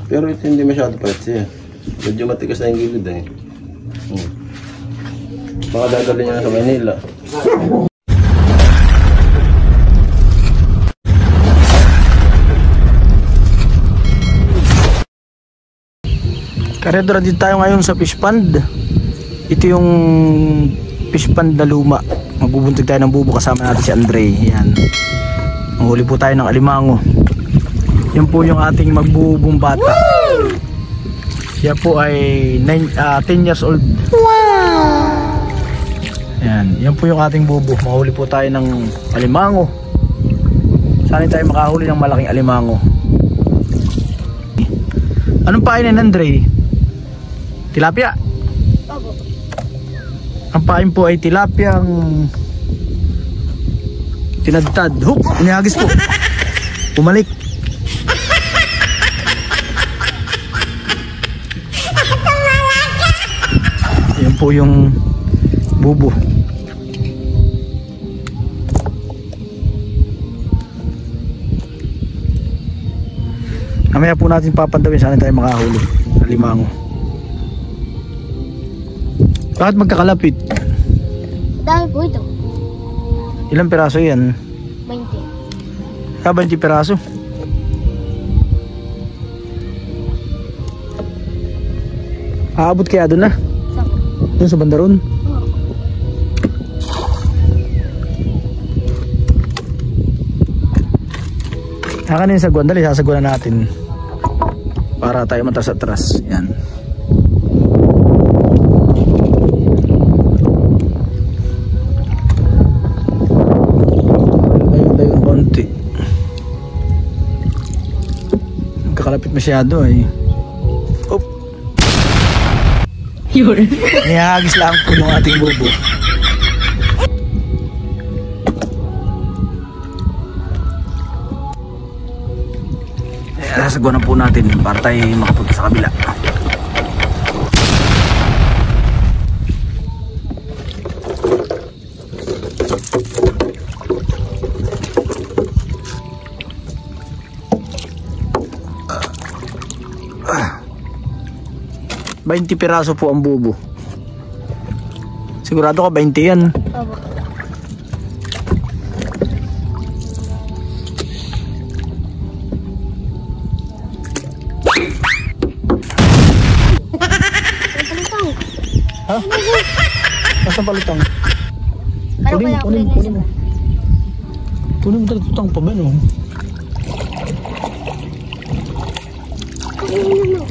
Pero ito hindi masyado pahit siya. Medyo matigas na yung gilid eh. Baka dadali niya sa Manila. Karedra din tayo ngayon sa fish pond. Ito yung fish pond na luma. Magbubuntag tayo ng bubo kasama natin si Andre. Yan. Mahuli po tayo ng alimango. Yan po yung ating magbubong bata. Siya po ay 10 years old. Wow! Yan. Yan po yung ating bubo. Mahuli po tayo ng alimango. Sana tayo makahuli ng malaking alimango. Anong pain yan, Andre? Tilapia? Opo. Ang pain po ay tilapyang tinadtad. Hook! Inihagis po. Pumalik. Yan po yung bubo. Mamaya po natin papandawin. Sana tayo makahuli. Alimango. Bakit magkakalapit? Dahil po ito. Ilang piraso yan? 20. 20 piraso. Aabot kaya doon na? Saan? Doon sa banda ron? Kakanin sa guwan. Dali, sasaguan na natin. Para tayo matras-atras. Yan. Kalapit masyado ay. Op. Yun. Nihagis lang po yung ating bubo. Sasaguan na po natin para tayo makapunta sa kabila. Ah. 20 piraso po ang bubo. Sigurado ka 20 yan? Opo. Ha? Nasaan palutang? Pero kaya ako rin isa ba? Kunin mo talaga tutang pa ba, no?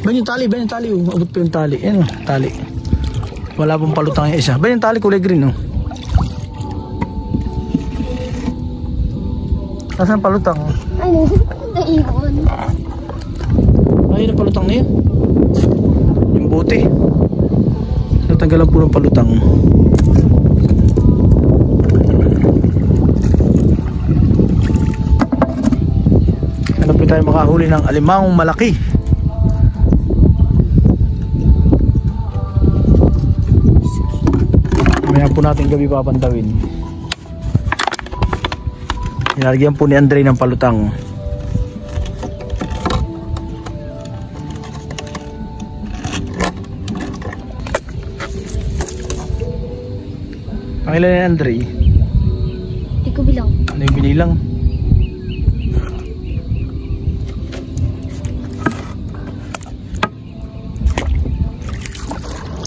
Ben yung tali, oh. Abot pa yung tali. Yan, oh, tali. Wala pong palutang yung isa. Ben yung tali, kulay green, oh. Nasaan palutang? Ano? Naibon. Ay, yung palutang na yun. Yung buti. Natanggalan po ng palutang. Ano po tayo makahuli ng alimangong malaki? Mamaya po natin gabi papantawin. Nilagyan po ni Andre ng palutang. Pangilan ni Andre? Hindi ko bilang. Ano yung binilang?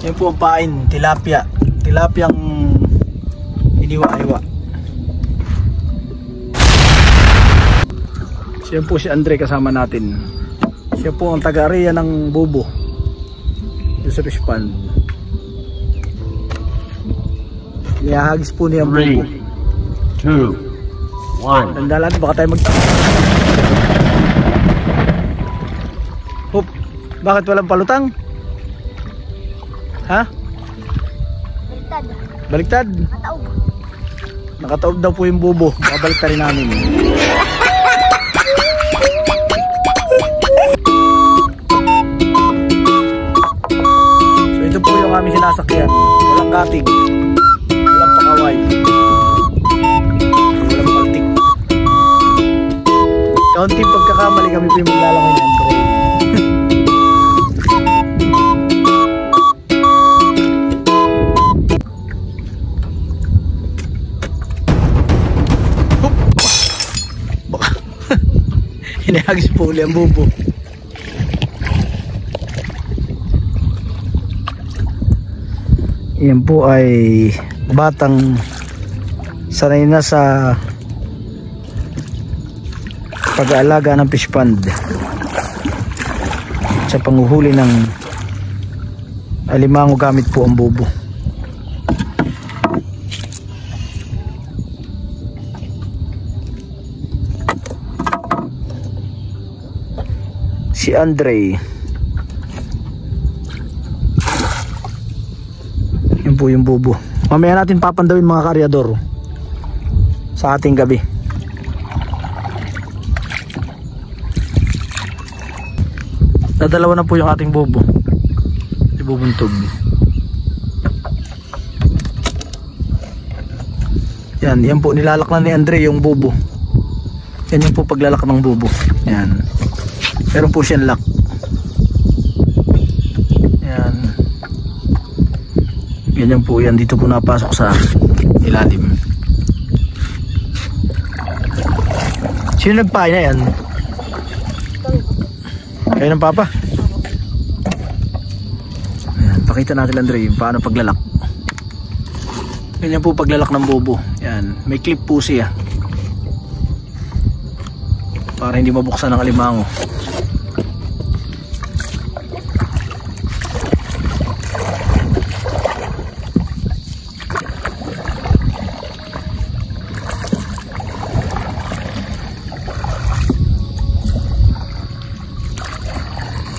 Yan po ang pain, tilapia. Tilapyang iniwa-iwa. Siya po si Andre kasama natin. Siya po ang taga-area ng bubo doon sa fish pond. Nihahagis po niya ang bubo. 3, 2, 1. Tandalan, baka tayo Hop, bakit walang palutang? Ha? Baliktad. Baliktad? Nakataob. Nakataob daw po yung bubo. Makabalik rin namin. So ito po yung aming sinasakyan. Walang katig. Walang pakaway. Walang paltik. Kaunting pagkakamali kami po yung maglalangoy ng Andre. Hagis po uli ang bubo. Yan po ay batang sanay na sa pag-aalaga ng fish pond sa panghuhuli ng alimango gamit po ang bubo. Si Andre, yun po yung bubo. Mamaya natin papandawin mga karyador sa ating gabi. Dadalawa na po yung ating bubo, ibubuntog. Yan po, nilalak na ni Andre yung bubo. Yan yung po paglalak ng bubo. Yan, meron po siyang lock. Yan, ganyan po yan. Dito po napasok sa ilalim. Sino nagpain na yan? Kayo ng papa? Ayan, pakita natin Andre yung paano paglalak. Ganyan po paglalak ng bubo. Yan, may clip po siya para hindi mabuksan ng alimango.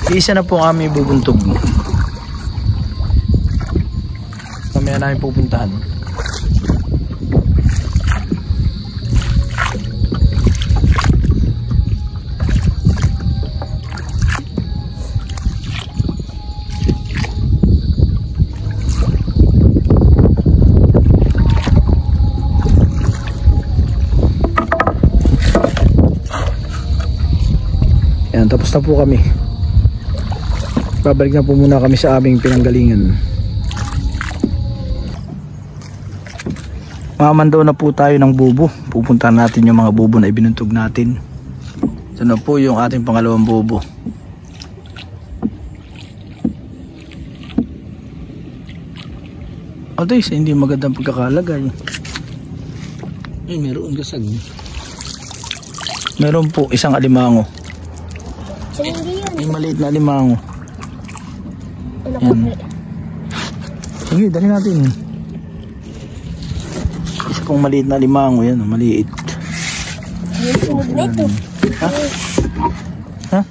Isa na po ang aming bubuntog. Mamaya namin pupuntahan. Yan, tapos na po kami. Babalik na po muna kami sa aming pinanggalingan. Mamandaw na po tayo ng bubo. Pupuntahan natin yung mga bubo na ibinuntog natin. Ito na po yung ating pangalawang bubo. Although hindi magandang pagkakalagay. Ay, meron gasag. Meron po isang alimango. May maliit na alimango. Yan. Sige, dali natin. Isa pong maliit na alimango yan, maliit. Ha? Ha?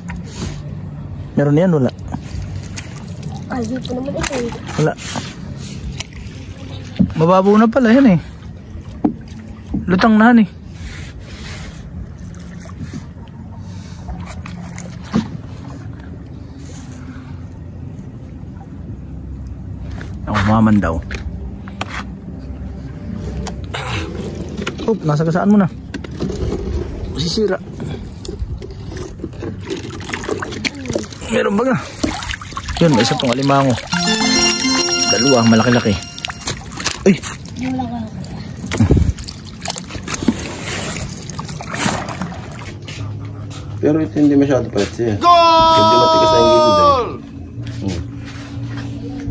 Meron yan, wala? Ay, di po naman ito. Wala. Mababaw na pala yan eh. Lutang na eh. Maman daw. Oop, nasa kasaan mo na? Masisira. Meron ba nga? Yun, may isa pong alimango. Dalawa, malaki-laki. Ay! Pero ito hindi masyado pwede siya. Hindi matigas na yung gilid eh.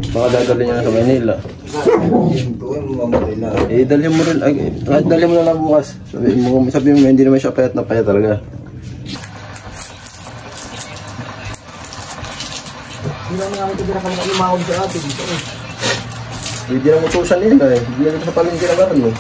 Baka dadali niya sa Manila. Eh, dali mo rin. Dali mo na lang bukas. Sabi mo, hindi naman siya payat na payat talaga. Hindi naman namin ito pinakamakalimango sa atin. Hindi na mo tusan nila eh. Hindi na ito sa palengke na gano'n mo.